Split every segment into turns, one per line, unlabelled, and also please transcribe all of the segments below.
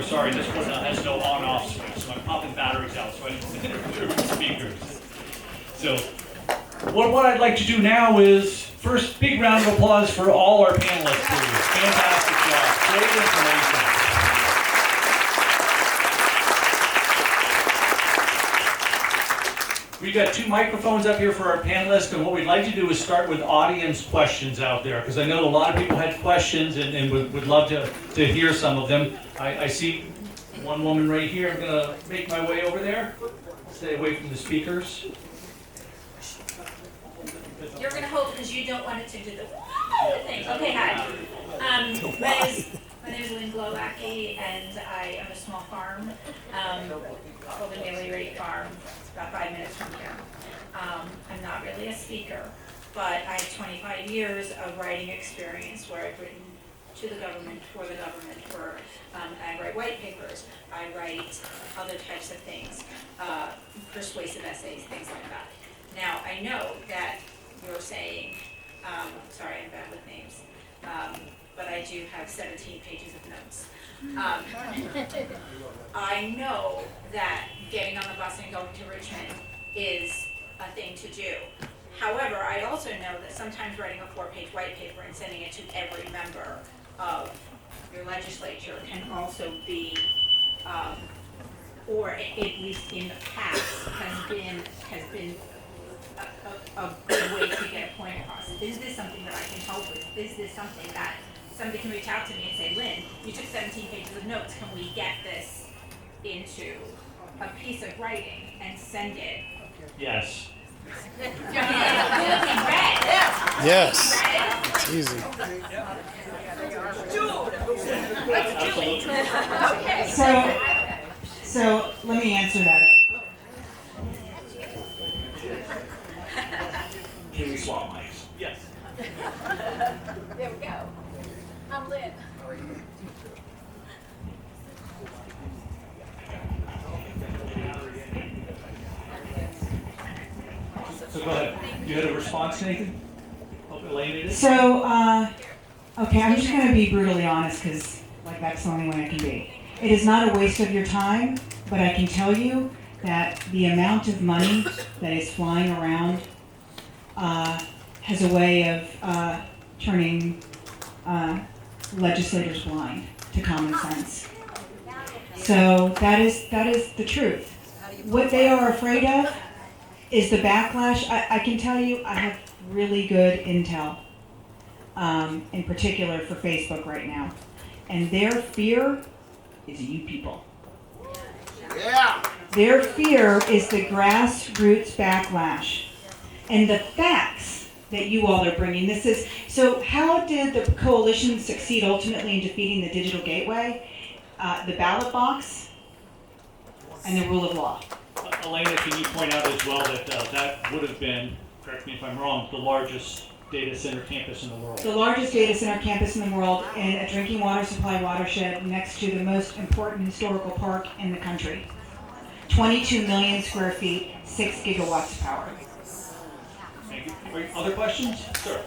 Sorry, this one has no on-off switch, so I'm popping batteries out so I don't remove speakers. So, what I'd like to do now is, first, big round of applause for all our panelists, please. Fantastic job, great information. We've got 2 microphones up here for our panelists, and what we'd like to do is start with audience questions out there, because I know a lot of people had questions and would love to hear some of them. I see one woman right here. I'm going to make my way over there. Stay away from the speakers.
You're going to hold because you don't want it to do the thing. Okay, hi. My name is Lynn Glowacki, and I own a small farm called the Nearly Ready Farm. It's about 5 minutes from here. I'm not really a speaker, but I have 25 years of writing experience where I've written to the government, for the government, I write white papers, I write other types of things, persuasive essays, things like that. Now, I know that you're saying, sorry, I'm bad with names, but I do have 17 pages of notes. I know that getting on the bus and going to Richmond is a thing to do. However, I also know that sometimes writing a 4-page white paper and sending it to every member of your legislature can also be, or at least in the past, has been a good way to get a point across. Is this something that I can help with? Is this something that somebody can reach out to me and say, Lynn, you took 17 pages of notes, can we get this into a piece of writing and send it?
Yes.
Yes. It's easy.
Okay.
So let me answer that.
Can we swap mics? Yes.
There we go. I'm Lynn.
So go ahead. You had a response, Nathan? Hope Elaine did it?
So, okay, I'm just going to be brutally honest because, like, that's the only way I can be. It is not a waste of your time, but I can tell you that the amount of money that is flying around has a way of turning legislators blind to common sense. So that is the truth. What they are afraid of is the backlash. I can tell you I have really good intel, in particular for Facebook right now. And their fear is you people.
Yeah.
Their fear is the grassroots backlash. And the facts that you all are bringing. So how did the coalition succeed ultimately in defeating the digital gateway? The ballot box and the rule of law.
Elena, can you point out as well that that would have been, correct me if I'm wrong, the largest data center campus in the world?
The largest data center campus in the world in a drinking water supply watershed next to the most important historical park in the country. 22 million square feet, 6 gigawatts of power.
Thank you. Other questions? Sir.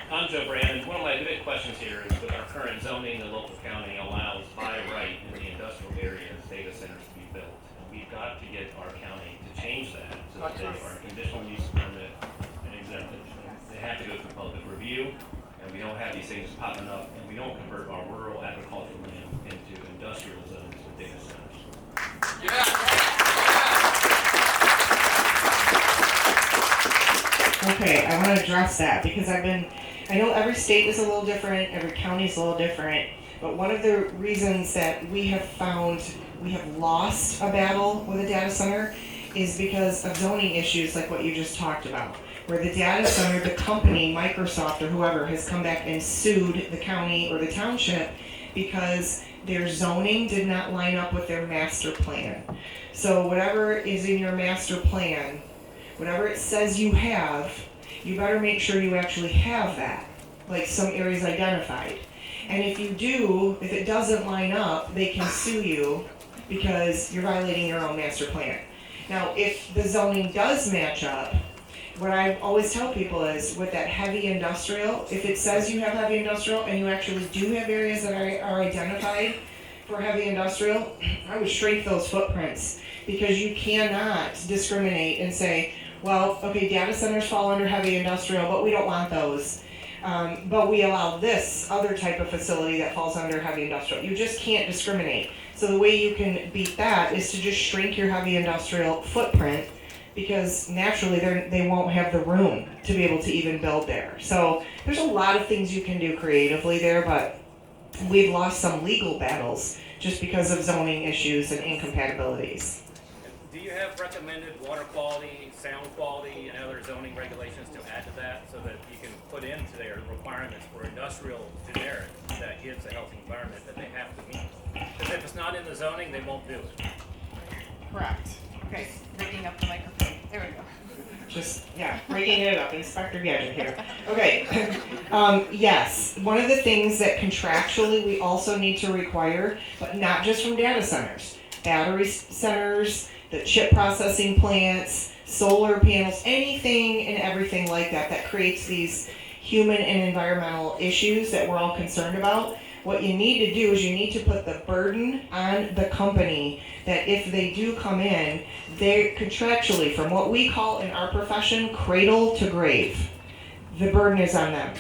Anjo Brandon, one of my big questions here is with our current zoning, the local county allows by right in the industrial areas data centers to be built. We've got to get our county to change that so that they are conditional use permit and exempted. They have to go through public review, and we don't have these things popping up, and we don't convert our rural agricultural land into industrial zones with data centers.
Okay, I want to address that because I know every state is a little different, every county is a little different, but one of the reasons that we have found we have lost a battle with a data center is because of zoning issues like what you just talked about, where the data center, the company, Microsoft or whoever, has come back and sued the county or the township because their zoning did not line up with their master plan. So whatever is in your master plan, whatever it says you have, you better make sure you actually have that, like some areas identified. And if you do, if it doesn't line up, they can sue you because you're violating your own master plan. Now, if the zoning does match up, what I always tell people is with that heavy industrial, if it says you have heavy industrial and you actually do have areas that are identified for heavy industrial, I would shrink those footprints, because you cannot discriminate and say, well, okay, data centers fall under heavy industrial, but we don't want those. But we allow this other type of facility that falls under heavy industrial. You just can't discriminate. So the way you can beat that is to just shrink your heavy industrial footprint, because naturally they won't have the room to be able to even build there. So there's a lot of things you can do creatively there, but we've lost some legal battles just because of zoning issues and incompatibilities.
Do you have recommended water quality, sound quality, and other zoning regulations to add to that so that you can put into their requirements for industrial generic that gives a healthy environment that they have to meet? Because if it's not in the zoning, they won't do it.
Correct.
Okay, rigging up the microphone. There we go.
Just, yeah, rigging it up, Inspector Gadget here. Okay, yes, one of the things that contractually we also need to require, but not just from data centers, battery centers, the chip processing plants, solar panels, anything and everything like that that creates these human and environmental issues that we're all concerned about. What you need to do is you need to put the burden on the company that if they do come in, they're contractually, from what we call in our profession, cradle to grave. The burden is on them.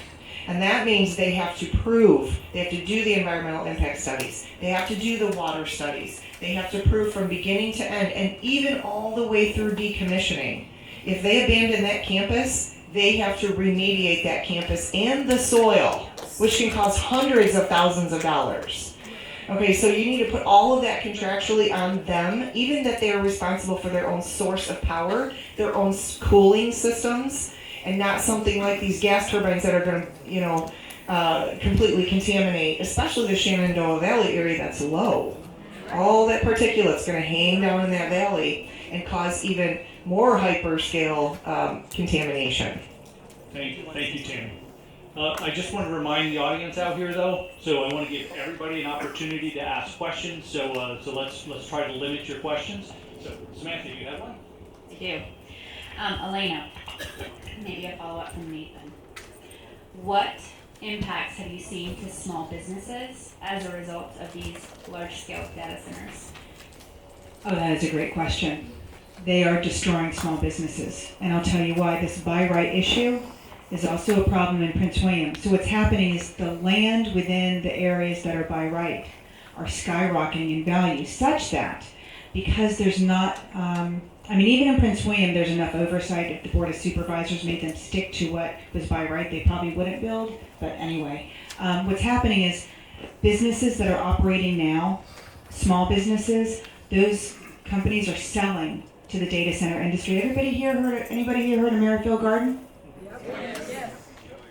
And that means they have to prove, they have to do the environmental impact studies, they have to do the water studies, they have to prove from beginning to end, and even all the way through decommissioning. If they abandon that campus, they have to remediate that campus and the soil, which can cost hundreds of thousands of dollars. Okay, so you need to put all of that contractually on them, even that they are responsible for their own source of power, their own cooling systems, and not something like these gas turbines that are going to, completely contaminate, especially the Shenandoah Valley area that's low. All that particulate's going to hang down in that valley and cause even more hyperscale contamination.
Thank you, Tammy. I just want to remind the audience out here, though, so I want to give everybody an opportunity to ask questions, so let's try to limit your questions. So, Samantha, you have one?
I do. Elena, maybe a follow-up from Nathan. What impacts have you seen to small businesses as a result of these large-scale data centers?
Oh, that is a great question. They are destroying small businesses. And I'll tell you why. This buy right issue is also a problem in Prince William. So what's happening is the land within the areas that are by right are skyrocketing in value, such that because there's not, even in Prince William, there's enough oversight. If the Board of Supervisors made them stick to what was by right, they probably wouldn't build. But anyway, what's happening is businesses that are operating now, small businesses, those companies are selling to the data center industry. Anybody here heard of Merrifield Garden? Yes.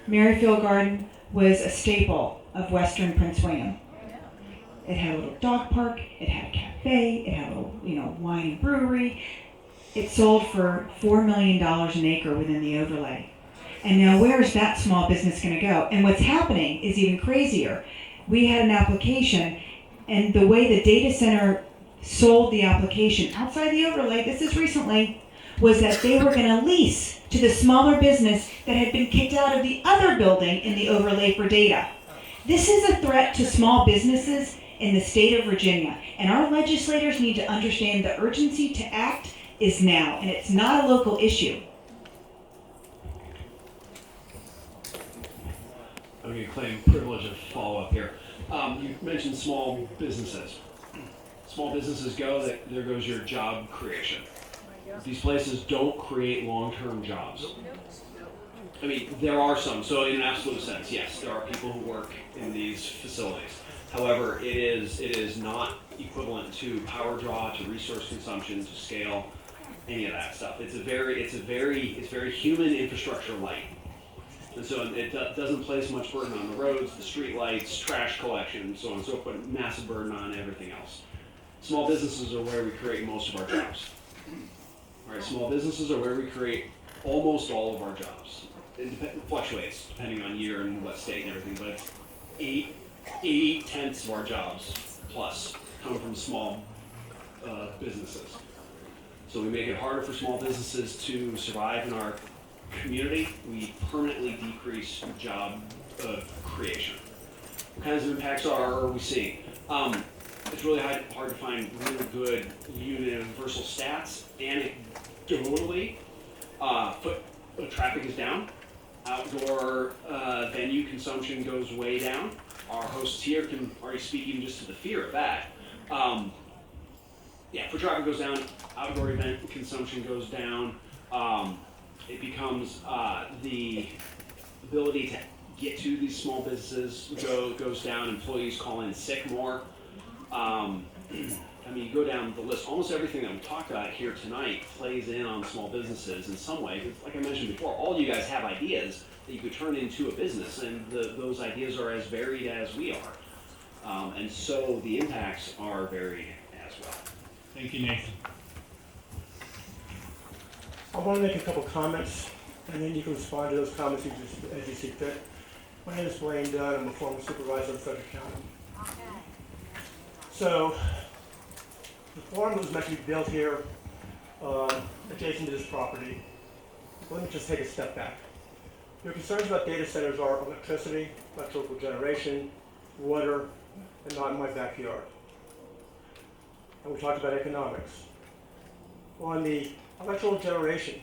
Merrifield Garden was a staple of Western Prince William. It had a little dog park, it had a cafe, it had a little, wine and brewery. It sold for $4 million an acre within the overlay. And now where is that small business going to go? And what's happening is even crazier. We had an application, and the way the data center sold the application outside the overlay, this is recently, was that they were going to lease to the smaller business that had been kicked out of the other building in the overlay for data. This is a threat to small businesses in the state of Virginia, and our legislators need to understand the urgency to act is now, and it's not a local issue.
I'm going to claim privilege of follow-up here. You mentioned small businesses. Small businesses go, there goes your job creation. These places don't create long-term jobs. I mean, there are some, so in an absolute sense, yes, there are people who work in these facilities. However, it is not equivalent to power draw, to resource consumption, to scale, any of that stuff. It's very human infrastructure light. And so it doesn't place much burden on the roads, the street lights, trash collection, so on and so forth, but massive burden on everything else. Small businesses are where we create most of our jobs. All right, small businesses are where we create almost all of our jobs. It fluctuates depending on year and what state and everything, but 8/10 of our jobs plus come from small businesses. So we make it harder for small businesses to survive in our community, we permanently decrease job creation. What kinds of impacts are we seeing? It's really hard to find really good universal stats. Anecdotally, foot traffic is down. Outdoor venue consumption goes way down. Our hosts here can already speak even just to the fear of that. Foot traffic goes down, outdoor event consumption goes down. It becomes the ability to get to these small businesses goes down. Employees call in sick more. You go down the list. Almost everything that we talked about here tonight plays in on small businesses in some way. Like I mentioned before, all you guys have ideas that you could turn into a business, and those ideas are as varied as we are. And so the impacts are varied as well.
Thank you, Nathan.
I want to make a couple comments, and then you can respond to those comments as you see fit. My name is Blaine Dunn. I'm a former supervisor of Frederick County. So, the farm was meant to be built here adjacent to this property. Let me just take a step back. Your concerns about data centers are electricity, electrical generation, water, and not in my backyard. And we talked about economics. On the electrical generation,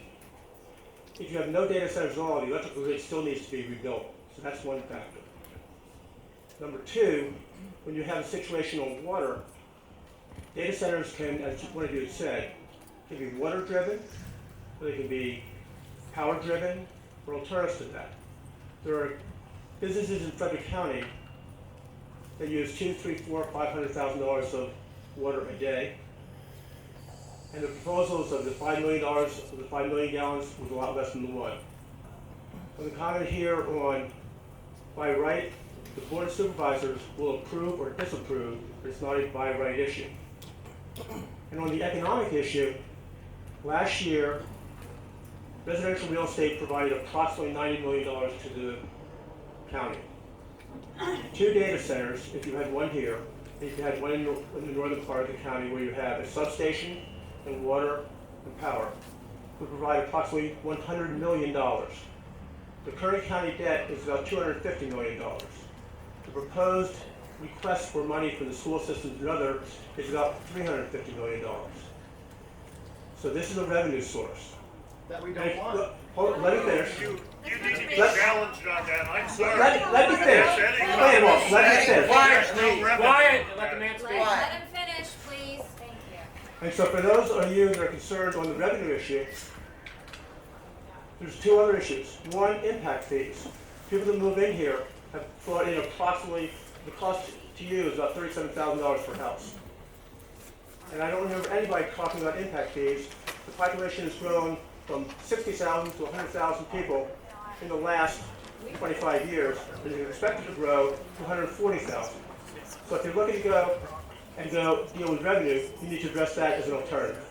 if you have no data centers at all, the electrical grid still needs to be rebuilt. So that's one factor. Number two, when you have a situation on water, data centers can, as one of you had said, can be water driven, or they can be power driven, or alternatives to that. There are businesses in Frederick County that use $200,000, $300,000, $500,000 of water a day. And the proposals of the $5 million, of the 5 million gallons was a lot less than the one. So the comment here on, by right, the Board of Supervisors will approve or disapprove, but it's not a by right issue. And on the economic issue, last year, residential real estate provided approximately $90 million to the county. 2 data centers, if you had one here, if you had one in the northern part of the county where you have a substation and water and power, would provide approximately $100 million. The current county debt is about $250 million. The proposed request for money from the school systems and other is about $350 million. So this is a revenue source.
That we don't want.
Let me finish.
You need to be challenged on that. I'm sorry.
Let me finish. Let me finish.
Quiet. Let the man speak.
Let him finish, please. Thank you.
And so for those of you that are concerned on the revenue issue, there's 2 other issues. One, impact fees. People that move in here have brought in approximately, the cost to you is about $37,000 per house. And I don't remember anybody talking about impact fees. The population has grown from 60,000 to 100,000 people in the last 25 years, and is expected to grow to 140,000. So if you're looking to go deal with revenue, you need to address that as an alternative.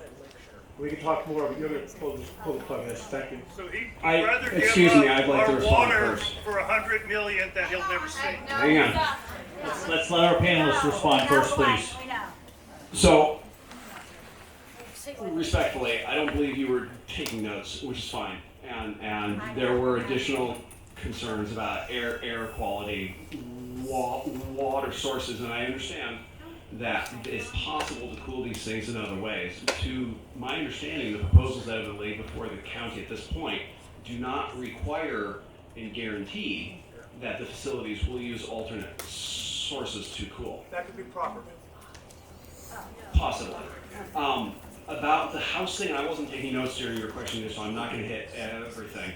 We can talk more, but you're going to pull the plug on this. Thank you.
So he'd
I'd
rather give
like to
our
respond
water
first.
for $100 million that he'll never see.
Hang on.
Let's let our panelists respond first, please.
So, respectfully, I don't believe you were taking notes, which is fine. And there were additional concerns about air quality, water sources, and I understand that it's possible to cool these things in other ways. To my understanding, the proposals that have been laid before the county at this point do not require and guarantee that the facilities will use alternate sources to cool.
That could be proper.
Possibly. About the house thing, I wasn't taking notes during your question, so I'm not going to hit everything.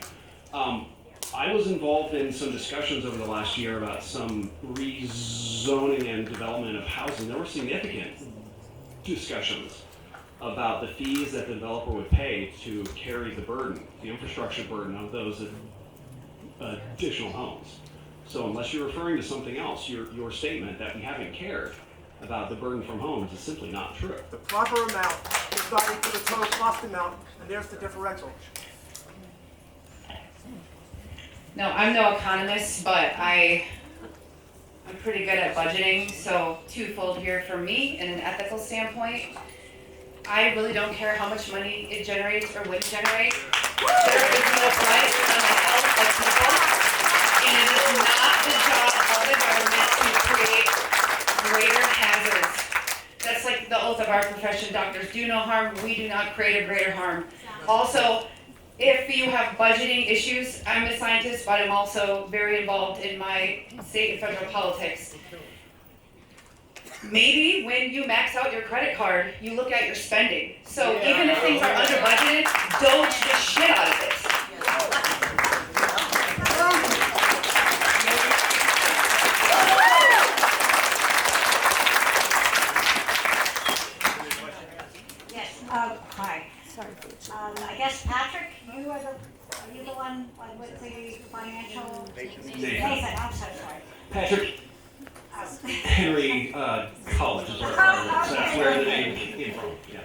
I was involved in some discussions over the last year about some rezoning and development of housing. There were significant discussions about the fees that the developer would pay to carry the burden, the infrastructure burden of those additional homes. So unless you're referring to something else, your statement that we haven't cared about the burden from homes is simply not true.
The proper amount is not equal to the total cost amount, and there's the differential.
No, I'm no economist, but I'm pretty good at budgeting, so twofold here for me in an ethical standpoint. I really don't care how much money it generates or would generate. There is no price on the health of people, and it is not the job of the government to create greater hazards. That's like the oath of our profession, doctors do no harm, we do not create a greater harm. Also, if you have budgeting issues, I'm a scientist, but I'm also very involved in my state and federal politics. Maybe when you max out your credit card, you look at your spending. So even if things are under budgeted, don't the shit out of it.
Yes, hi. Sorry. I guess Patrick, are you the one with the financial? Nathan, I'm so sorry.
Patrick Henry College is our so that's where the name came from. Yeah.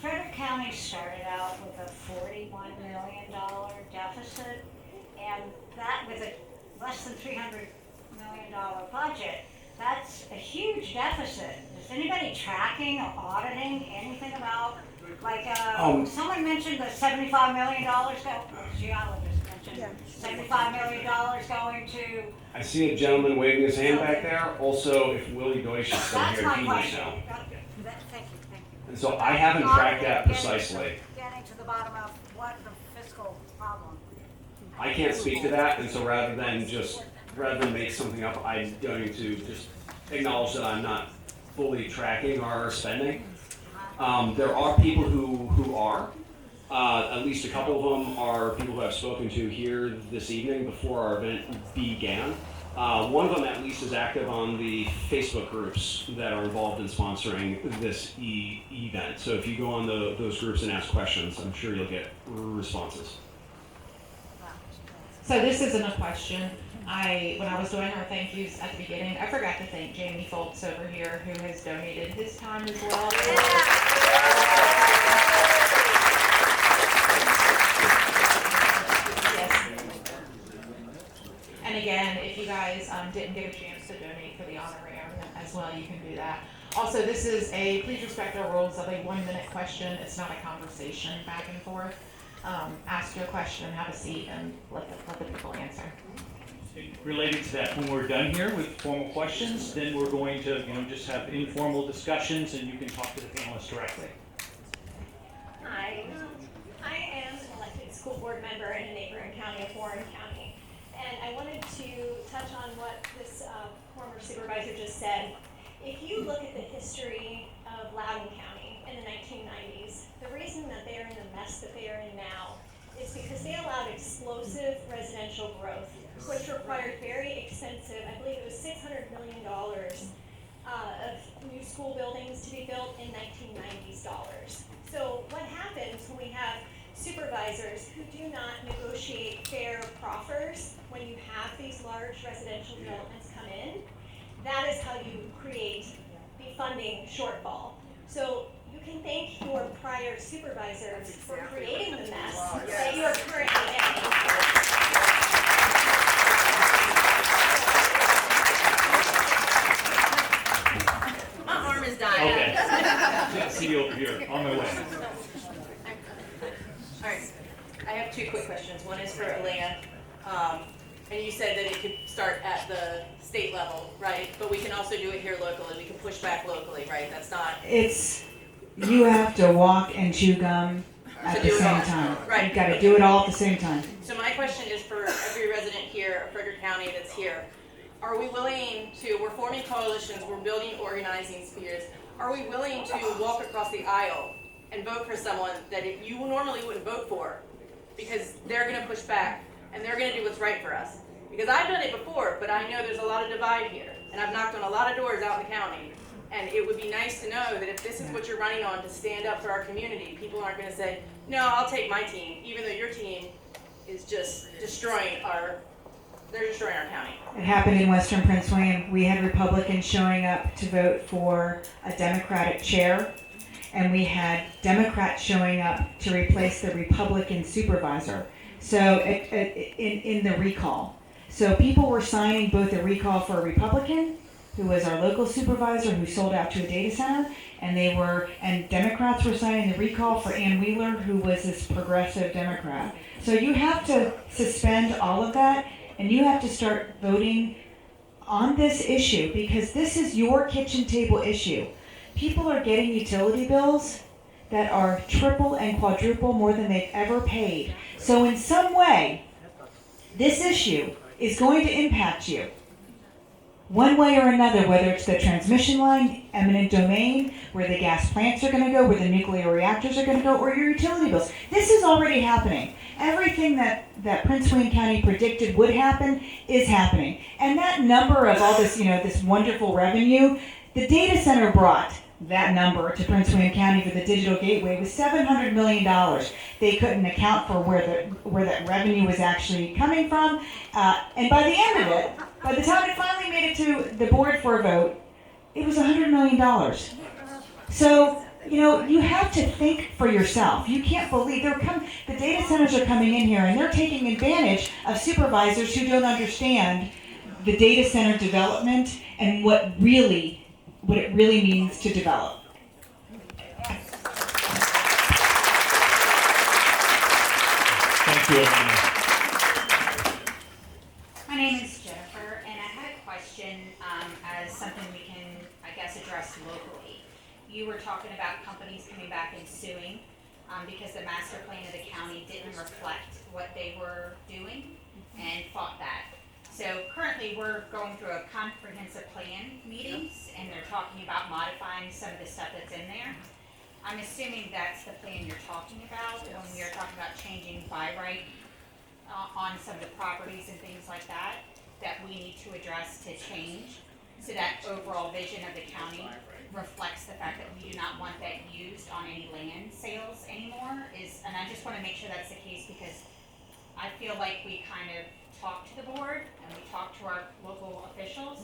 Frederick County started out with a $41 million deficit, and that with a less than $300 million budget, that's a huge deficit. Is anybody tracking or auditing anything about, like, someone mentioned the $75 million geologist mentioned $75 million going to.
I see a gentleman waving his hand back there. Also, if Willie Deutsch is still
That's
here,
my
he might
question.
know.
Thank you.
And so I haven't tracked that precisely.
Getting to the bottom of what the fiscal problem.
I can't speak to that, and so rather than make something up, I'm going to just acknowledge that I'm not fully tracking our spending. There are people who are. At least a couple of them are people who I've spoken to here this evening before our event began. One of them at least is active on the Facebook groups that are involved in sponsoring this event. So if you go on those groups and ask questions, I'm sure you'll get responses.
So this isn't a question. When I was doing our thank yous at the beginning, I forgot to thank Jamie Foltz over here, who has donated his time as well. And again, if you guys didn't get a chance to donate for the honorarium as well, you can do that. Also, this is please respect our rules of a 1-minute question. It's not a conversation back and forth. Ask your question, have a seat, and let the people answer.
Related to that, when we're done here with formal questions, then we're going to, just have informal discussions, and you can talk to the panelists directly.
Hi, I am an elected school board member in a neighboring county of Warren County, and I wanted to touch on what this former supervisor just said. If you look at the history of Loudoun County in the 1990s, the reason that they are in the mess that they are in now is because they allowed explosive residential growth, which required very expensive, I believe it was $600 million of new school buildings to be built in 1990s dollars. So what happens when we have supervisors who do not negotiate fair proffers when you have these large residential developments come in? That is how you create the funding shortfall. So you can thank your prior supervisors for creating the mess that you are currently in.
My arm is dying.
Okay. See you over here, on my way.
All right, I have two quick questions. One is for Elena. And you said that it could start at the state level, right? But we can also do it here locally. We can push back locally, right? That's not...
You have to walk and chew gum at the same time.
Right.
You've got to do it all at the same time.
So my question is for every resident here of Frederick County that's here. Are we willing to, we're forming coalitions, we're building organizing spheres. Are we willing to walk across the aisle and vote for someone that you normally wouldn't vote for because they're going to push back and they're going to do what's right for us? Because I've done it before, but I know there's a lot of divide here. And I've knocked on a lot of doors out in the county. And it would be nice to know that if this is what you're running on to stand up for our community, people aren't going to say, no, I'll take my team, even though your team is just destroying our county.
It happened in Western Prince William. We had Republicans showing up to vote for a Democratic chair, and we had Democrats showing up to replace the Republican supervisor. So in the recall. So people were signing both a recall for a Republican who was our local supervisor who sold out to a data center, and Democrats were signing the recall for Ann Wheeler, who was this progressive Democrat. So you have to suspend all of that, and you have to start voting on this issue, because this is your kitchen table issue. People are getting utility bills that are triple and quadruple more than they've ever paid. So in some way, this issue is going to impact you. One way or another, whether it's the transmission line, eminent domain, where the gas plants are going to go, where the nuclear reactors are going to go, or your utility bills. This is already happening. Everything that Prince William County predicted would happen is happening. And that number of all this, this wonderful revenue, the data center brought that number to Prince William County for the digital gateway was $700 million. They couldn't account for where that revenue was actually coming from. And by the end of it, by the time it finally made it to the board for a vote, it was $100 million. So, you have to think for yourself. You can't believe the data centers are coming in here and they're taking advantage of supervisors who don't understand the data center development and what it really means to develop.
Thank you, Elena.
My name is Jennifer, and I had a question as something we can, I guess, address locally. You were talking about companies coming back and suing because the master plan of the county didn't reflect what they were doing and fought that. So currently we're going through a comprehensive plan meetings and they're talking about modifying some of the stuff that's in there. I'm assuming that's the plan you're talking about when we are talking about changing by right on some of the properties and things like that we need to address to change so that overall vision of the county reflects the fact that we do not want that used on any land sales anymore. And I just want to make sure that's the case because I feel like we kind of talk to the board and we talk to our local officials,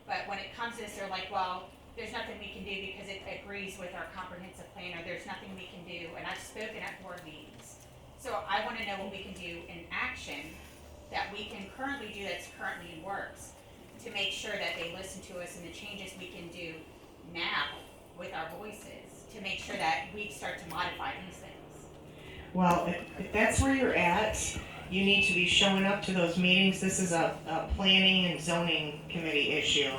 but when it comes to this, they're like, well, there's nothing we can do because it agrees with our comprehensive plan, or there's nothing we can do, and I've spoken at board meetings. So I want to know what we can do in action that we can currently do that's currently in works to make sure that they listen to us and the changes we can do now with our voices to make sure that we start to modify these things.
Well, if that's where you're at, you need to be showing up to those meetings. This is a planning and zoning committee issue.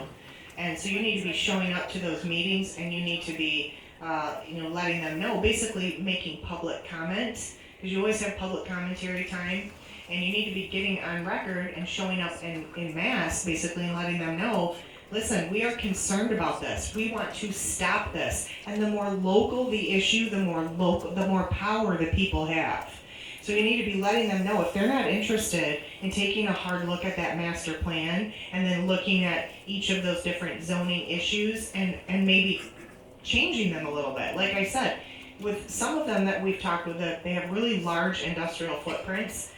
And so you need to be showing up to those meetings and you need to be, letting them know, basically making public comments, because you always have public commentary time. And you need to be getting on record and showing up in mass, basically, and letting them know, listen, we are concerned about this. We want to stop this. And the more local the issue, the more power the people have. So you need to be letting them know if they're not interested in taking a hard look at that master plan and then looking at each of those different zoning issues and maybe changing them a little bit. Like I said, with some of them that we've talked with, they have really large industrial footprints,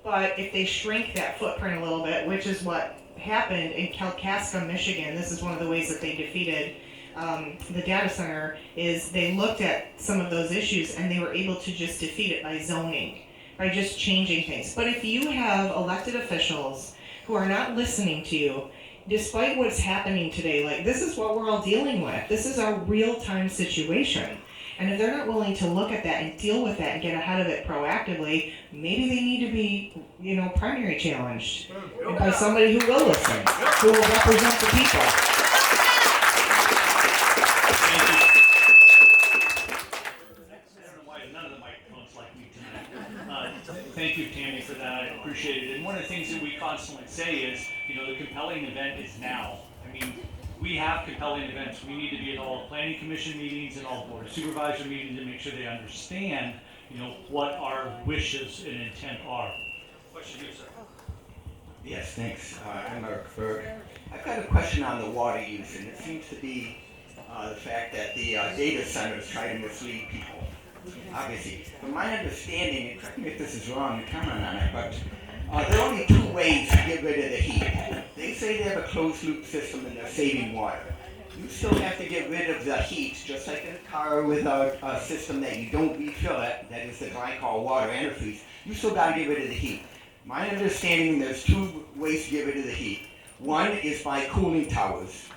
but if they shrink that footprint a little bit, which is what happened in Kalkaska, Michigan, this is one of the ways that they defeated the data center, is they looked at some of those issues and they were able to just defeat it by zoning, by just changing things. But if you have elected officials who are not listening to you, despite what's happening today, like this is what we're all dealing with. This is our real-time situation. And if they're not willing to look at that and deal with that and get ahead of it proactively, maybe they need to be, primary challenged by somebody who will listen, who will represent the people.
Thank you, Tammy, for that. I appreciate it. And one of the things that we constantly say is, the compelling event is now. I mean, we have compelling events. We need to be at all planning commission meetings and all board of supervisor meetings to make sure they understand, what our wishes and intent are. Question here, sir.
Yes, thanks. I'm Eric Berg. I've got a question on the water use, and it seems to be the fact that the data centers try to mislead people. Obviously, from my understanding, and correct me if this is wrong, comment on it, but there are only two ways to get rid of the heat. They say they have a closed-loop system and they're saving water. You still have to get rid of the heat, just like in a car without a system that you don't refill it, that is the glycol water antifreeze. You still got to get rid of the heat. My understanding, there's two ways to get rid of the heat. One is by cooling towers,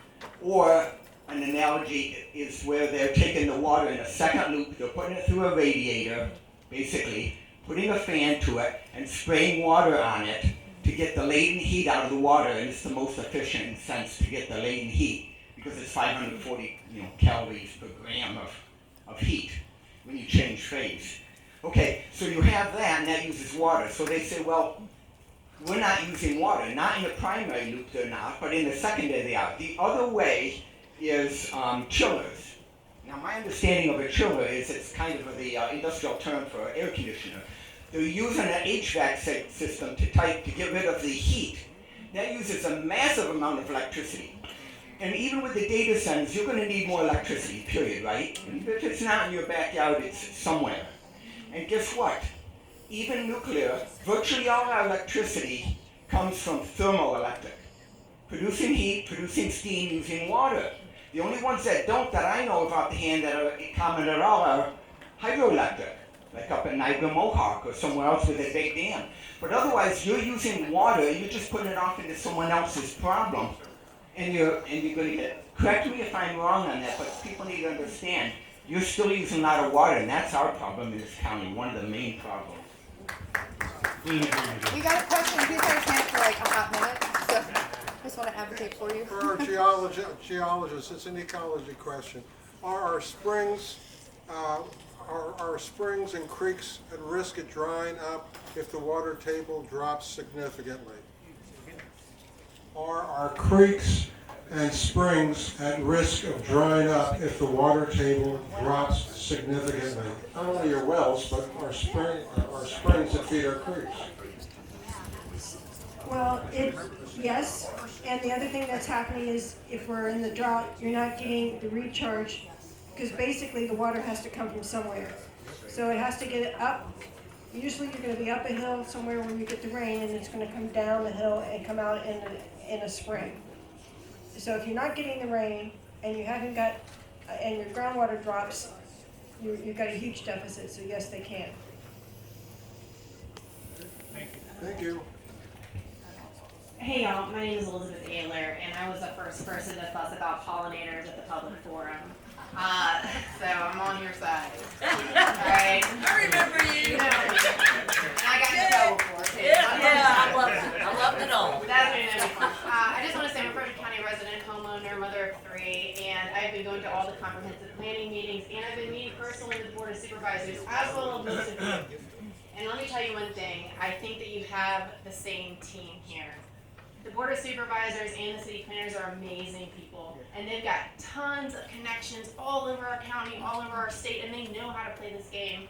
or an analogy is where they're taking the water in a second loop, they're putting it through a radiator, basically, putting a fan to it, and spraying water on it to get the latent heat out of the water, and it's the most efficient sense to get the latent heat, because it's 540 calories per gram of heat when you change phase. Okay, so you have that, and that uses water. So they say, well, we're not using water. Not in the primary loop they're not, but in the secondary they are. The other way is chillers. Now my understanding of a chiller is it's kind of the industrial term for air conditioner. They're using an HVAC system to get rid of the heat. That uses a massive amount of electricity. And even with the data centers, you're going to need more electricity, period, right? And if it's not in your backyard, it's somewhere. And guess what? Even nuclear, virtually all our electricity comes from thermoelectric. Producing heat, producing steam, using water. The only ones that don't, that I know of offhand, that are common at all are hydroelectric, like up in Niagara Mohawk or somewhere else with a big dam. But otherwise, you're using water, you're just putting it off into someone else's problem. And you're going to get, correct me if I'm wrong on that, but people need to understand, you're still using a lot of water, and that's our problem in this county, one of the main problems.
We got a question. Please have a chance for like a hot minute. So I just want to advocate for you.
For our geologists, it's an ecology question. Are our springs and creeks at risk of drying up if the water table drops significantly? Are our creeks and springs at risk of drying up if the water table drops significantly? Not only your wells, but our springs that feed our creeks.
Well, yes, and the other thing that's happening is if we're in the drought, you're not getting the recharge, because basically the water has to come from somewhere. So it has to get up. Usually you're going to be up a hill somewhere where you get the rain, and it's going to come down the hill and come out in a spring. So if you're not getting the rain and you haven't got, and your groundwater drops, you've got a huge deficit. So yes, they can.
Thank you.
Hey y'all, my name is Elizabeth Ayler, and I was the first person to fuss about pollinators at the public forum. So I'm on your side. Alright?
I remember you.
And I got in trouble for it too.
I love it. I love it all.
That's what it is. I just want to say I'm a Frederick County resident, homeowner, mother of 3, and I've been going to all the comprehensive planning meetings, and I've been meeting personally with the Board of Supervisors, as well as most of you. And let me tell you one thing, I think that you have the same team here. The Board of Supervisors and the city planners are amazing people, and they've got tons of connections all over our county, all over our state, and they know how to play this game.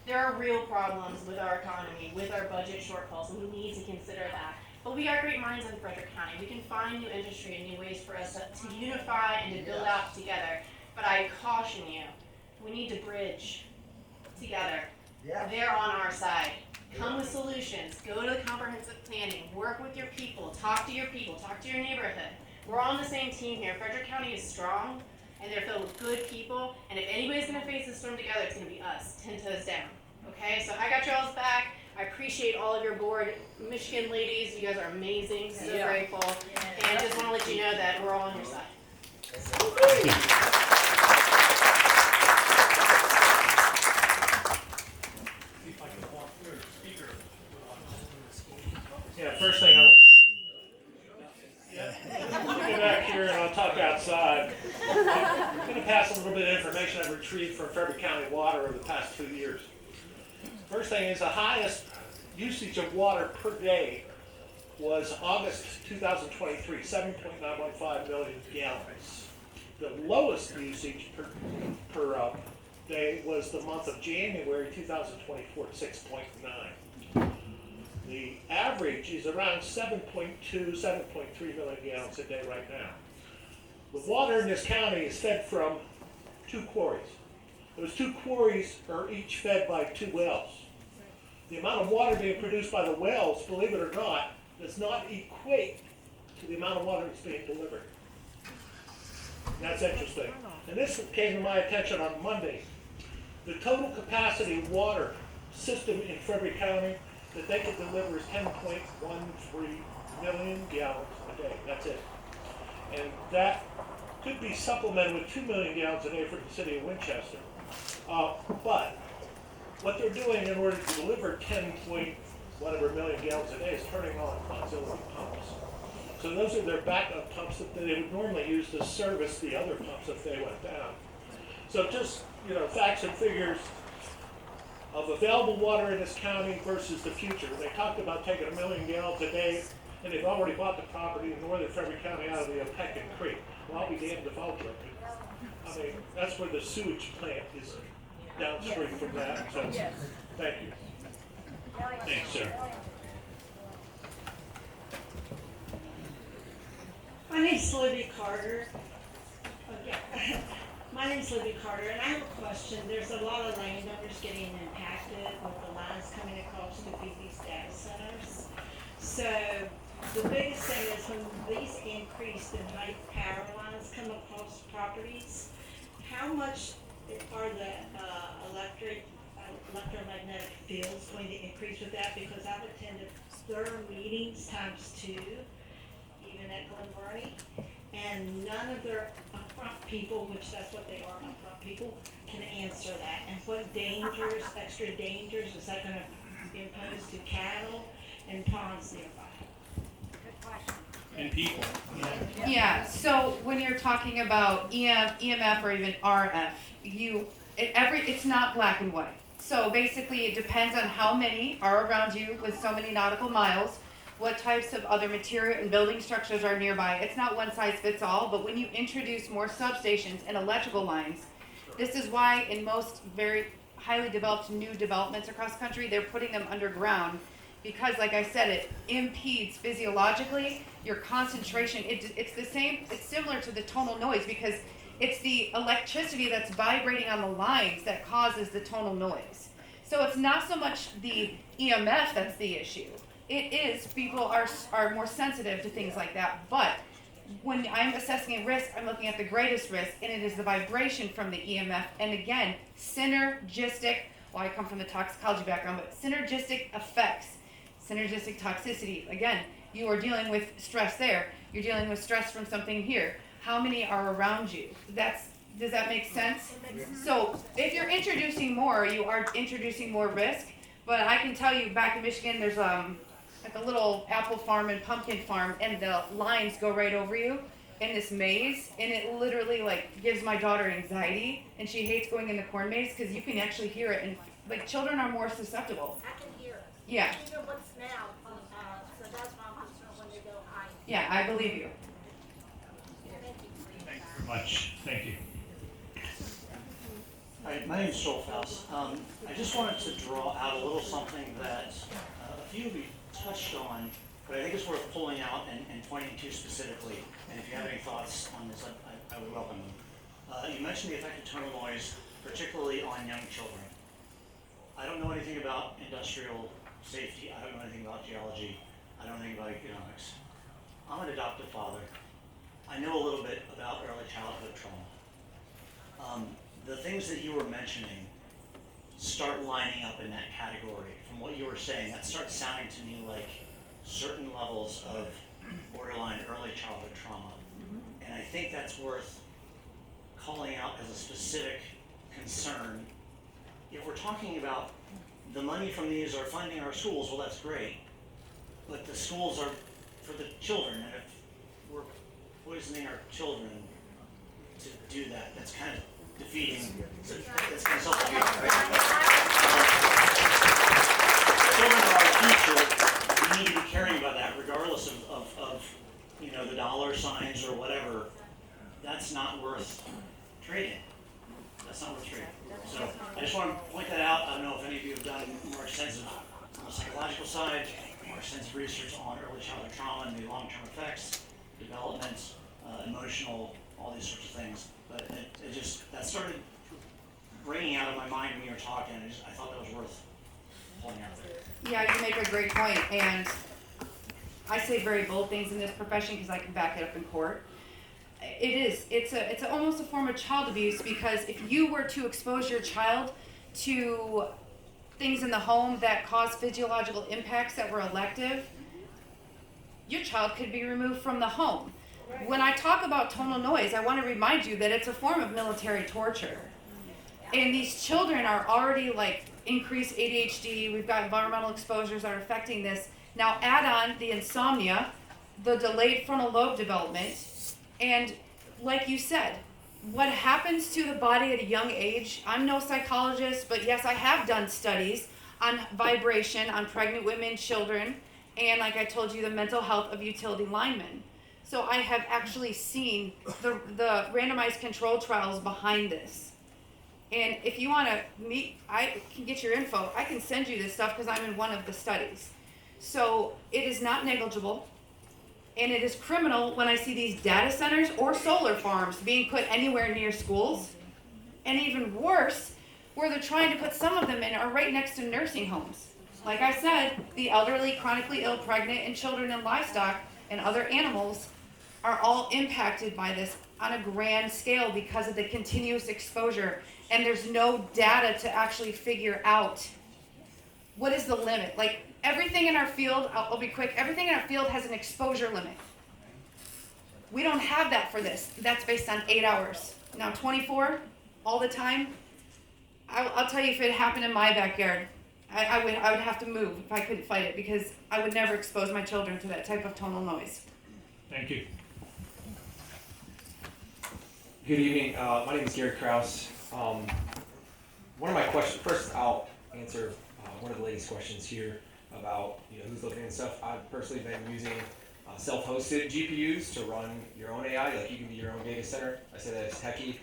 There are real problems with our economy, with our budget shortfalls, and we need to consider that. But we got great minds in Frederick County. We can find new industry and new ways for us to unify and to build out together. But I caution you, we need to bridge together. Yeah. They're on our side. Come with solutions, go to the comprehensive planning, work with your people, talk to your neighborhood. We're all on the same team here. Frederick County is strong, and they're filled with good people, and if anybody's gonna face this storm together, it's gonna be us, 10 toes down, okay? So I got y'all's back. I appreciate all of your board, Michigan ladies, you guys are amazing, so grateful. And I just wanna let you know that we're all on your side.
Yeah, first thing I'll get back here and I'll talk outside. I'm going to pass a little bit of information I've retrieved from Frederick County Water over the past 2 years. First thing is the highest usage of water per day was August 2023, 7.915 million gallons. The lowest usage per day was the month of January 2024, 6.9. The average is around 7.2, 7.3 million gallons a day right now. The water in this county is fed from 2 quarries. Those 2 quarries are each fed by 2 wells. The amount of water being produced by the wells, believe it or not, does not equate to the amount of water that's being delivered. That's interesting. And this came to my attention on Monday. The total capacity water system in Frederick County that they could deliver is 10.13 million gallons a day. That's it. And that could be supplemented with 2 million gallons a day for the city of Winchester. But what they're doing in order to deliver 10 point whatever million gallons a day is turning on auxiliary pumps. So those are their backup pumps that they would normally use to service the other pumps if they went down. So just, facts and figures of available water in this county versus the future. They talked about taking 1 million gallons a day, and they've already bought the property in northern Frederick County out of the Peckin Creek. Well, I'll be damned if I'll drink it. I mean, that's where the sewage plant is downstream from that, so thank you.
Thanks, sir.
My name's Libby Carter. My name's Libby Carter, and I have a question. There's a lot of landowners getting impacted with the lines coming across to feed these data centers. So the biggest thing is when these increased in height power lines come across properties, how much are the electromagnetic fields going to increase with that? Because I've attended their meetings ×2, even at Glen Burnie, and none of their upfront people, which that's what they are, upfront people, can answer that. And what dangers, extra dangers, is that going to impose to cattle and ponds nearby?
And people.
Yeah, so when you're talking about EMF or even RF, it's not black and white. So basically it depends on how many are around you with so many nautical miles, what types of other material and building structures are nearby. It's not one size fits all, but when you introduce more substations and electrical lines, this is why in most very highly developed new developments across the country, they're putting them underground. Because, like I said, it impedes physiologically your concentration. It's the same, it's similar to the tonal noise because it's the electricity that's vibrating on the lines that causes the tonal noise. So it's not so much the EMF that's the issue. It is, people are more sensitive to things like that. But when I'm assessing a risk, I'm looking at the greatest risk, and it is the vibration from the EMF. And again, synergistic, well, I come from the toxicology background, but synergistic effects. Synergistic toxicity. Again, you are dealing with stress there. You're dealing with stress from something here. How many are around you? Does that make sense? So if you're introducing more, you are introducing more risk. But I can tell you back in Michigan, there's like a little apple farm and pumpkin farm, and the lines go right over you in this maze, and it literally gives my daughter anxiety, and she hates going in the corn maze because you can actually hear it, and children are more susceptible.
I can hear it.
Yeah.
Even what's now, so that's why I'm concerned when they go high.
Yeah, I believe you.
Thanks very much. Thank you.
Hi, my name is Joel Faust. I just wanted to draw out a little something that a few of you touched on, but I think it's worth pulling out and pointing to specifically. And if you have any thoughts on this, I would welcome them. You mentioned the effect of tonal noise, particularly on young children. I don't know anything about industrial safety. I don't know anything about geology. I don't know anything about economics. I'm an adoptive father. I know a little bit about early childhood trauma. The things that you were mentioning start lining up in that category. From what you were saying, that starts sounding to me like certain levels of borderline early childhood trauma. And I think that's worth calling out as a specific concern. If we're talking about the money from these are funding our schools, well, that's great. But the schools are for the children, and if we're poisoning our children to do that, that's kind of defeating. That's kind of self-defeating, right? Children are our future. We need to be caring about that, regardless of the dollar signs or whatever. That's not worth trading. That's not worth trading. So I just want to point that out. I don't know if any of you have done more extensive on the psychological side, more extensive research on early childhood trauma and the long-term effects, development, emotional, all these sorts of things. But that started ringing out of my mind when you were talking. I thought that was worth pulling out there.
Yeah, you make a great point, and I say very bold things in this profession because I can back it up in court. It's almost a form of child abuse, because if you were to expose your child to things in the home that cause physiological impacts that were elective, your child could be removed from the home. When I talk about tonal noise, I want to remind you that it's a form of military torture. And these children are already like increased ADHD, we've got environmental exposures that are affecting this. Now add on the insomnia, the delayed frontal lobe development, and like you said, what happens to the body at a young age, I'm no psychologist, but yes, I have done studies on vibration on pregnant women, children, and like I told you, the mental health of utility linemen. So I have actually seen the randomized control trials behind this. And if you want to meet, I can get your info. I can send you this stuff because I'm in one of the studies. So it is not negligible. And it is criminal when I see these data centers or solar farms being put anywhere near schools. And even worse, where they're trying to put some of them in are right next to nursing homes. Like I said, the elderly, chronically ill, pregnant, and children and livestock and other animals are all impacted by this on a grand scale because of the continuous exposure. And there's no data to actually figure out what is the limit. Like everything in our field, I'll be quick, everything in our field has an exposure limit. We don't have that for this. That's based on 8 hours. Now 24, all the time, I'll tell you, if it happened in my backyard, I would have to move if I couldn't fight it, because I would never expose my children to that type of tonal noise.
Thank you.
Good evening. My name is Gary Krause. One of my questions, first I'll answer one of the ladies' questions here about who's looking and stuff. I've personally been using self-hosted GPUs to run your own AI, like you can be your own data center. I say that it's techie.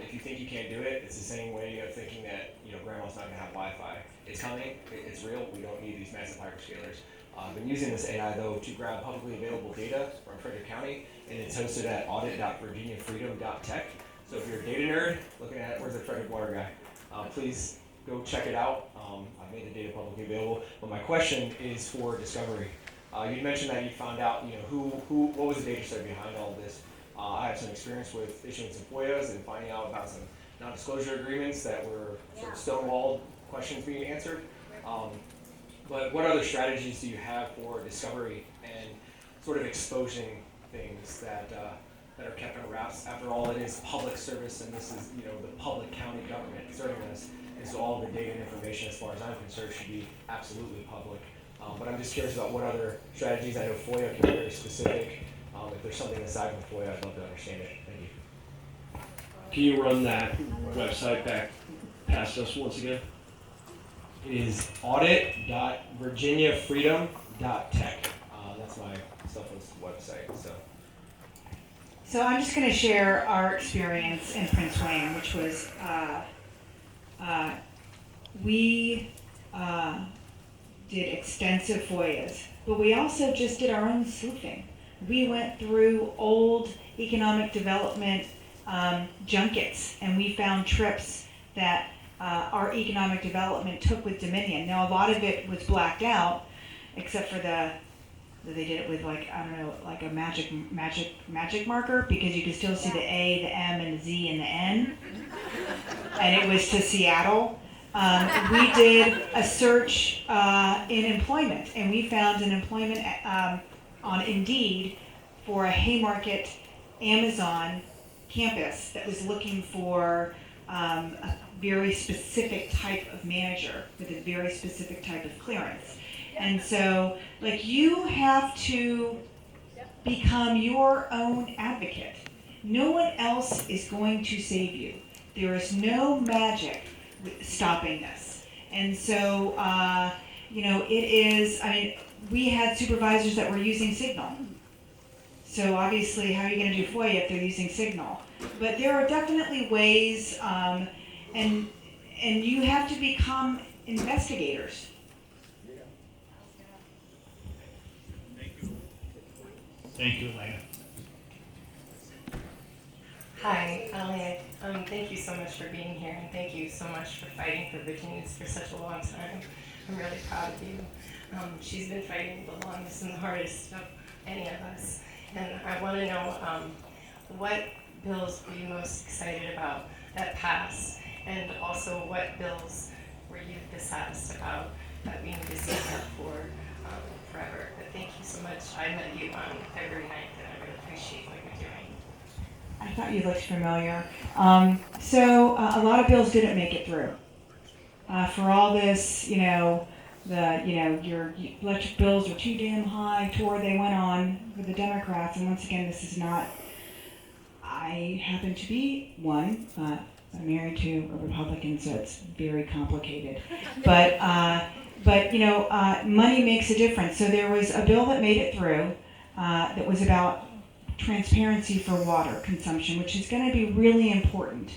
If you think you can't do it, it's the same way of thinking that grandma's not going to have Wi-Fi. It's coming. It's real. We don't need these massive hyperscalers. I've been using this AI though to grab publicly available data from Frederick County, and it's hosted at audit.virginiafreedom.tech. So if you're a data nerd looking at where's the Frederick water guy, please go check it out. I've made the data publicly available. But my question is for discovery. You mentioned that you found out what was the data set behind all of this. I have some experience with issuing some FOIAs and finding out about some non-disclosure agreements that were sort of stonewalled questions being answered. But what other strategies do you have for discovery and sort of exposing things that are kept under wraps? After all, it is public service, and this is the public county government serving us, and so all the data and information, as far as I'm concerned, should be absolutely public. But I'm just curious about what other strategies. I know FOIA can be very specific. If there's something aside from FOIA, I'd love to understand it. Thank you.
Can you run that website back past us once again?
It is audit.virginiafreedom.tech. That's my self-hosted website.
So I'm just going to share our experience in Prince William, which was we did extensive FOIAs, but we also just did our own sleuthing. We went through old economic development junkets, and we found trips that our economic development took with Dominion. Now a lot of it was blacked out, except for they did it with like a magic marker, because you could still see the A, the M, and the Z, and the N, and it was to Seattle. We did a search in employment, and we found an employment on Indeed for a Haymarket Amazon campus that was looking for a very specific type of manager with a very specific type of clearance. And so, you have to become your own advocate. No one else is going to save you. There is no magic stopping this. And so, it is, we had supervisors that were using Signal. So obviously, how are you going to do FOIA if they're using Signal? But there are definitely ways, and you have to become investigators.
Thank you, Elena.
Hi, thank you so much for being here, and thank you so much for fighting for Virginians for such a long time. I'm really proud of you. She's been fighting the longest and the hardest of any of us. And I want to know what bills were you most excited about that passed, and also what bills were you dishonest about that we need to speak up for forever. But thank you so much. I met you on February 9th, and I really appreciate what you're doing.
I thought you looked familiar. A lot of bills didn't make it through. For all this, your electric bills are too damn high tour they went on with the Democrats, and once again, this is not. I happen to be one. I'm married to a Republican, so it's very complicated. But money makes a difference. So there was a bill that made it through that was about transparency for water consumption, which is going to be really important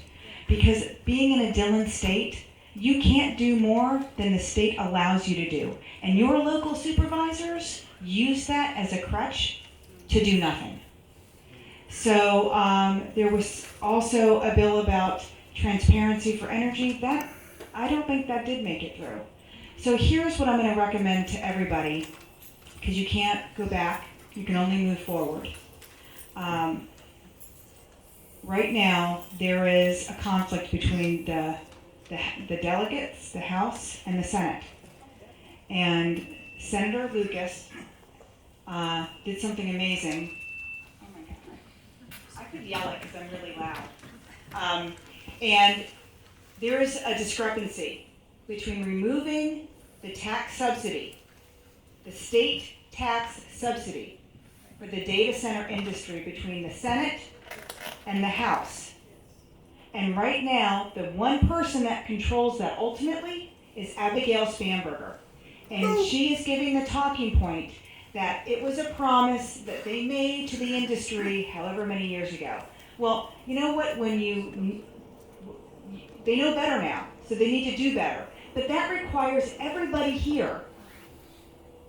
because being in a Dillon state, you can't do more than the state allows you to do. And your local supervisors use that as a crutch to do nothing. So there was also a bill about transparency for energy. That I don't think that did make it through. So here's what I'm going to recommend to everybody, because you can't go back, you can only move forward. Right now, there is a conflict between the delegates, the House, and the Senate. And Senator Lucas did something amazing. Oh my God, I could yell it because I'm really loud. And there is a discrepancy between removing the tax subsidy, the state tax subsidy for the data center industry between the Senate and the House. And right now, the one person that controls that ultimately is Abigail Spanberger. And she is giving the talking point that it was a promise that they made to the industry however many years ago. Well, you know what, they know better now, so they need to do better. But that requires everybody here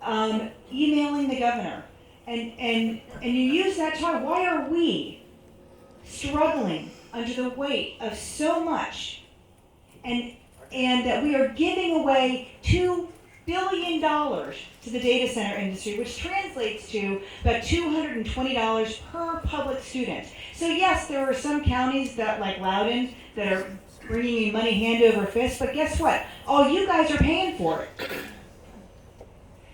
emailing the governor. And you use that time. Why are we struggling under the weight of so much? And we are giving away $2 billion to the data center industry, which translates to about $220 per public student. So yes, there are some counties that, like Loudoun, that are bringing me money hand over fist, but guess what? All you guys are paying for it.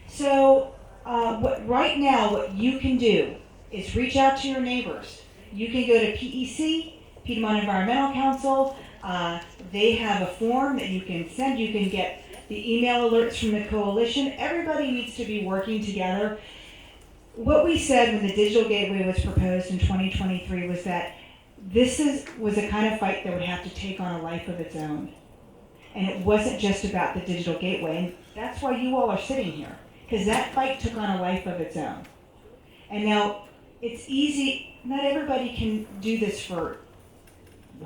So right now, what you can do is reach out to your neighbors. You can go to PEC, Piedmont Environmental Council. They have a form that you can send. You can get the email alerts from the coalition. Everybody needs to be working together. What we said when the Digital Gateway was proposed in 2023 was that this was a kind of fight that would have to take on a life of its own. And it wasn't just about the Digital Gateway. And that's why you all are sitting here, because that fight took on a life of its own. And now it's easy. Not everybody can do this for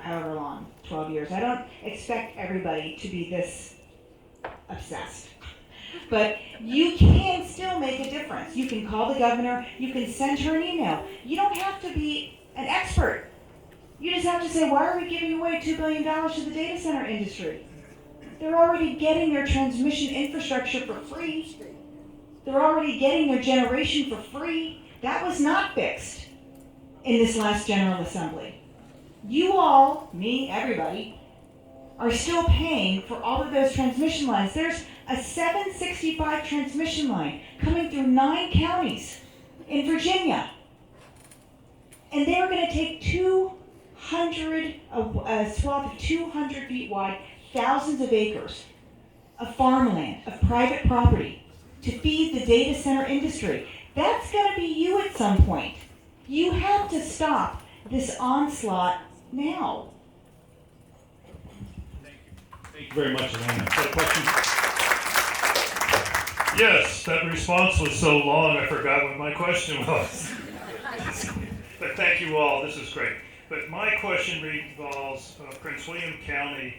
however long, 12 years. I don't expect everybody to be this obsessed. But you can still make a difference. You can call the governor. You can send her an email. You don't have to be an expert. You just have to say, why are we giving away $2 billion to the data center industry? They're already getting their transmission infrastructure for free. They're already getting their generation for free. That was not fixed in this last General Assembly. You all, me, everybody, are still paying for all of those transmission lines. There's a 765 transmission line coming through 9 counties in Virginia. And they're going to take a swath of 200 feet wide, thousands of acres of farmland, of private property, to feed the data center industry. That's going to be you at some point. You have to stop this onslaught now.
Thank you very much, Elena. Got a question? Yes, that response was so long I forgot what my question was. But thank you all, this is great. But my question revolves Prince William County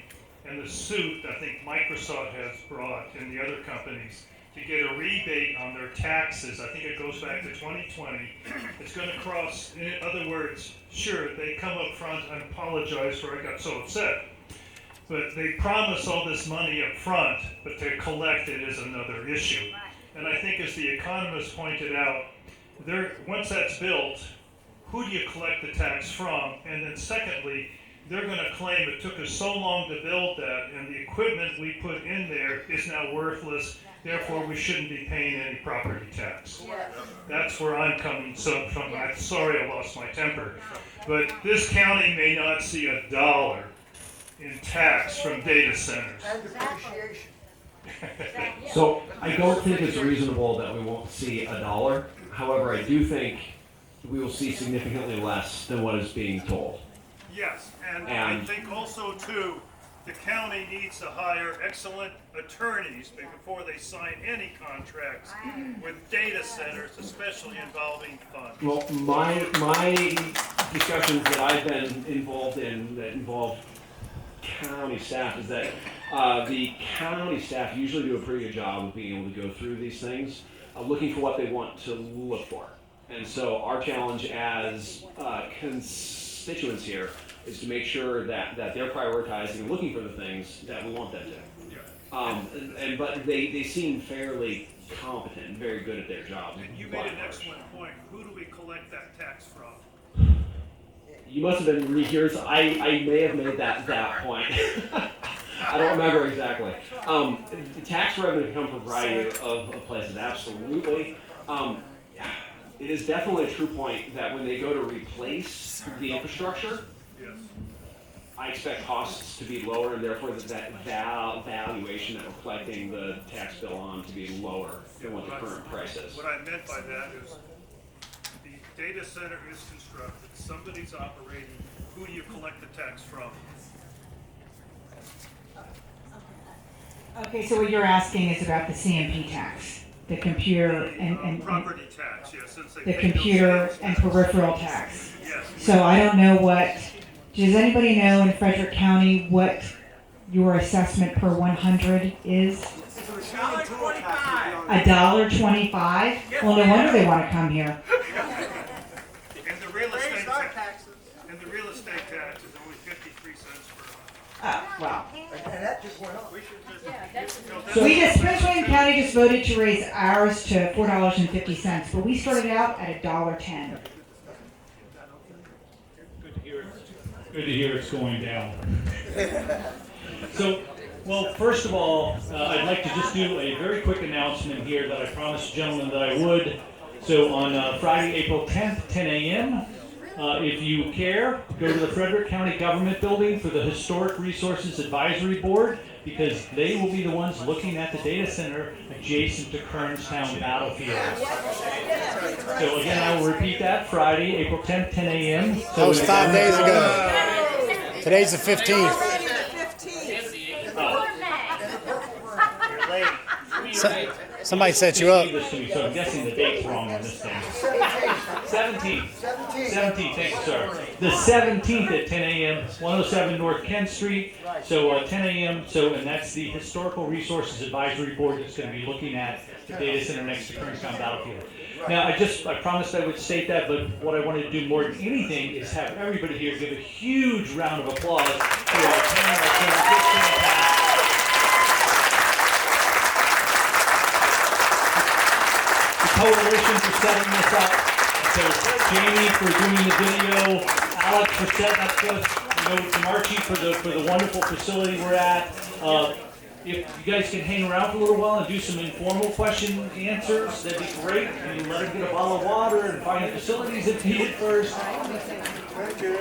and the suit I think Microsoft has brought and the other companies to get a rebate on their taxes. I think it goes back to 2020. It's going to cross, in other words, sure, they come up front and apologize for I got so upset. But they promise all this money up front, but to collect it is another issue. And I think as the economist pointed out, once that's built, who do you collect the tax from? And then secondly, they're going to claim it took us so long to build that, and the equipment we put in there is now worthless, therefore we shouldn't be paying any property tax. That's where I'm coming from. I'm sorry I lost my temper. But this county may not see $1 in tax from data centers.
And depreciation.
So I don't think it's reasonable that we won't see $1. However, I do think we will see significantly less than what is being told.
Yes, and I think also too, the county needs to hire excellent attorneys before they sign any contracts with data centers, especially involving funds.
Well, my discussions that I've been involved in that involve county staff is that the county staff usually do a pretty good job of being able to go through these things, looking for what they want to look for. And so our challenge as constituents here is to make sure that they're prioritizing and looking for the things that we want them to. But they seem fairly competent and very good at their jobs.
And you made an excellent point. Who do we collect that tax from?
You must have been rehearsed. I may have made that point. I don't remember exactly. The tax revenue can come from a variety of places, absolutely. It is definitely a true point that when they go to replace the infrastructure, I expect costs to be lower, and therefore that valuation that we're collecting the tax bill on to be lower than what the current price is.
What I meant by that is the data center is constructed, somebody's operating, who do you collect the tax from?
Okay, so what you're asking is about the CMP tax, the computer and
Property tax, yes, since they
the
pay no
computer
sales
and
tax.
peripheral tax.
Yes.
So I don't know does anybody know in Frederick County what your assessment per 100 is? $1.25. Well, no wonder they want to come here.
And the real estate tax is only 53 cents per hour.
Wow.
And that just went up.
So Prince William County just voted to raise ours to $4.50, but we started out at $1.10.
Good to hear it's going down. So, well, first of all, I'd like to just do a very quick announcement here that I promised the gentleman that I would. So on Friday, April 10th, 10 a.m., if you care, go to the Frederick County Government Building for the Historic Resources Advisory Board, because they will be the ones looking at the data center adjacent to Kernstown Battlefield. So again, I will repeat that, Friday, April 10th, 10 a.m.
That was 5 days ago. Today's the 15th. Somebody set you up.
So I'm guessing the date's wrong on this thing. 17th. 17th, thank you, sir. The 17th at 10 a.m., 107 North Kent Street. So 10 a.m., and that's the Historical Resources Advisory Board that's going to be looking at the data center next to Kernstown Battlefield. Now, I promised I would state that, but what I wanted to do more than anything is have everybody here give a huge round of applause for our panel, Coalition for setting this up. So Jamie for doing the video, Alex for setting up this, to Archie for the wonderful facility we're at. If you guys can hang around for a little while and do some informal question and answers, that'd be great. And let them get a bottle of water and find the facilities if needed first.
Thank you.